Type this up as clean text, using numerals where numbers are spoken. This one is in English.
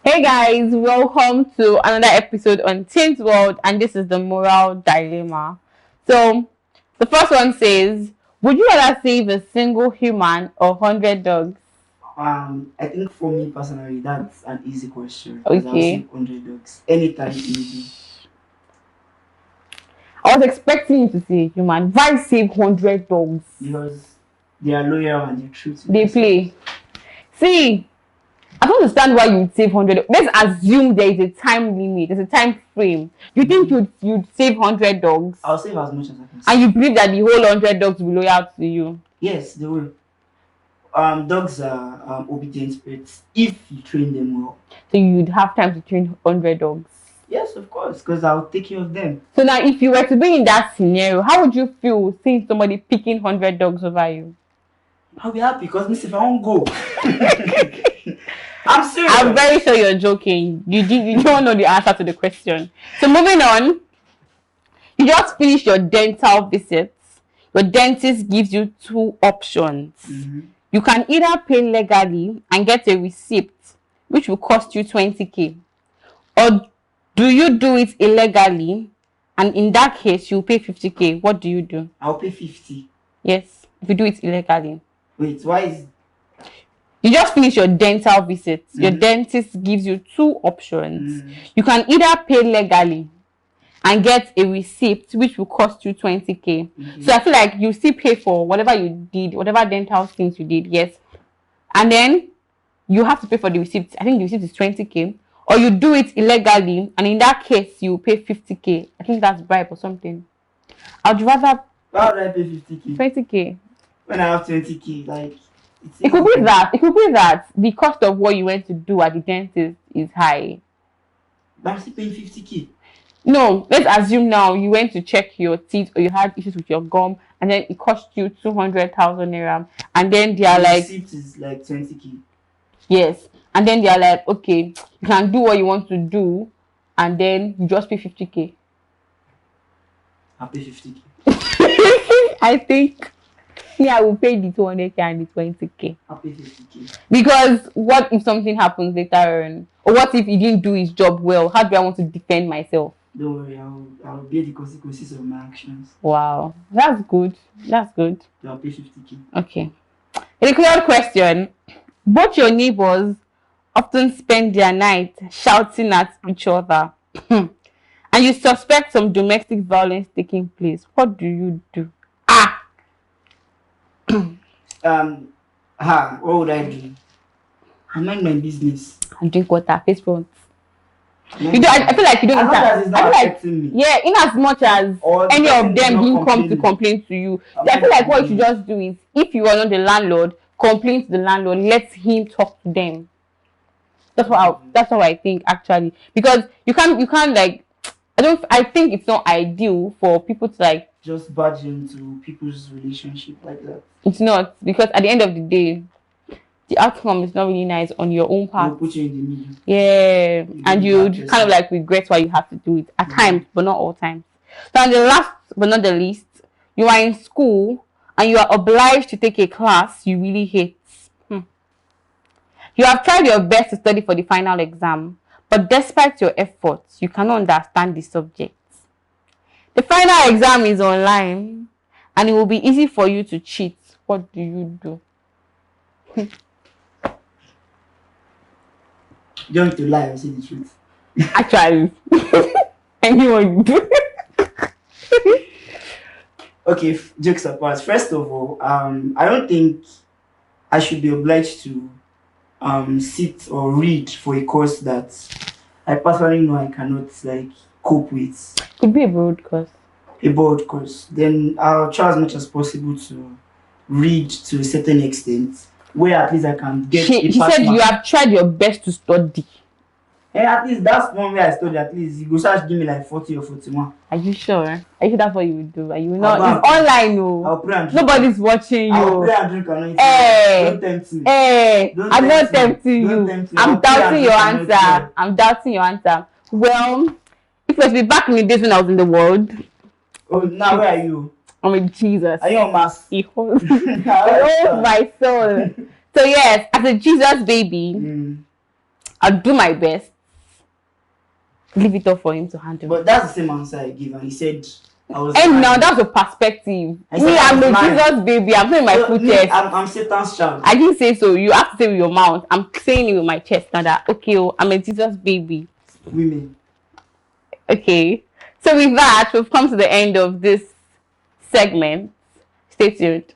Hey guys, welcome to another episode on Teen's World, and this is the moral dilemma. So, the first one says, would you rather save a single human or 100 dogs? I think for me personally, that's an easy question because I'll Okay. save 100 dogs anytime, any day. I was expecting you to say human. Why save 100 dogs? Because they are loyal and they're true to They themselves. play. See, I don't understand why you would save 100. Let's assume there is a time limit, there's a time frame. You think you'd save 100 dogs? I'll save as much as I can And save. you believe that the whole 100 dogs will be loyal to you? Yes, they will. Dogs are obedient pets if you train them well. So you'd have time to train 100 dogs. Yes, of course, because I'll take care of them. So now, if you were to be in that scenario, how would you feel seeing somebody picking 100 dogs over you? I'll be happy because if I won't go, I'm serious. I'm very sure you're joking. You don't know the answer to the question. So moving on, you just finished your dental visits. Your dentist gives you two options. You can either pay legally and get a receipt, which will cost you 20k, or do you do it illegally, and in that case you pay 50k? What do you do? I'll pay 50. Yes, if you do it illegally. Wait, why is You just finish your dental visit. Your dentist gives you two options. You can either pay legally and get a receipt, which will cost you 20k. So I feel like you still pay for whatever you did, whatever dental things you did, yes. And then you have to pay for the receipt. I think the receipt is 20k. Or you do it illegally, and in that case, you pay 50k. I think that's bribe or something. I'd rather why would I pay 50k 20k. when I have 20k? Like It could be that. It could be that the cost of what you went to do at the dentist is high. But I'm still paying 50k. No, let's assume now you went to check your teeth or you had issues with your gum, and then it cost you 200,000 naira, and then they are The like, receipt is like 20k. yes, and then they are like, okay, you can do what you want to do, and then you just pay 50k. I'll pay 50k. I think I will pay the 200k and the 20k. I'll pay 50k. Because what if something happens later on? Or what if he didn't do his job well? How do I want to defend myself? Don't worry, I'll bear the consequences of my actions. Wow, that's good. That's good. So I'll pay 50k. Okay. In a clear question, both your neighbors often spend their night shouting at each other, and you suspect some domestic violence taking place. What do you do? What would I do? I mind my business. And drink water, face front. You do. I feel like you don't. As much as it's not I feel like, affecting me. yeah, in as much as Or the any person of did them not didn't come to complain. complain to you, I'm I feel not like what you should complaining. just do is, if you are not the landlord, complain to the landlord. Let him talk to them. That's what I think actually, because you can't like, I think it's not ideal for people to like. Just barge into people's relationship like that. It's not, because at the end of the day, the outcome is not really nice on your own They'll part. put you in the middle. Yeah, and do you that kind of like regret why you have to do it at times, but not all times. So, and the last but not the least, you are in school and you are obliged to take a class you really hate. You have tried your best to study for the final exam, but despite your efforts, you cannot understand the subject. The final exam is online, and it will be easy for you to cheat. What do you do? You don't need to lie or say the truth. Actually, anyone do. Okay, jokes apart. First of all, I don't think I should be obliged to sit or read for a course that I personally know I cannot like cope with. Could be a broad course. A board course. Then I'll try as much as possible to read to a certain extent, where at least I can get She a said pass you mark. have tried your best to study. And at least that's one way I study. At least you go start give me like 40 or 41. Are you sure? Are you sure that's what you would do? Are you not? I'll It's online, no. I'll pray and drink. Nobody's watching I'll pray you. and drink anointing. Hey. Don't tempt me. Hey, Don't I'm not tempt me. tempting Don't you. tempt me. I'll I'm pray and doubting your drink anointing. answer. I'm doubting your answer. Well, if it was back in the days when I was in the world, Oh, now where are you? I'm with Jesus. Are you on mass? He holds my soul. So yes, as a Jesus baby, I'll do my best. Leave it up for him to handle. But that's the same answer I give, and he said I was. And now that's a perspective. I said Me, I I'm was the lying. Jesus baby. I'm saying my So, full me, chest. I'm Satan's child. I didn't say so. You have to say with your mouth. I'm saying it with my chest now that okay, oh, I'm a Jesus baby. Women. Okay. So with that, we've come to the end of this segment. Stay tuned.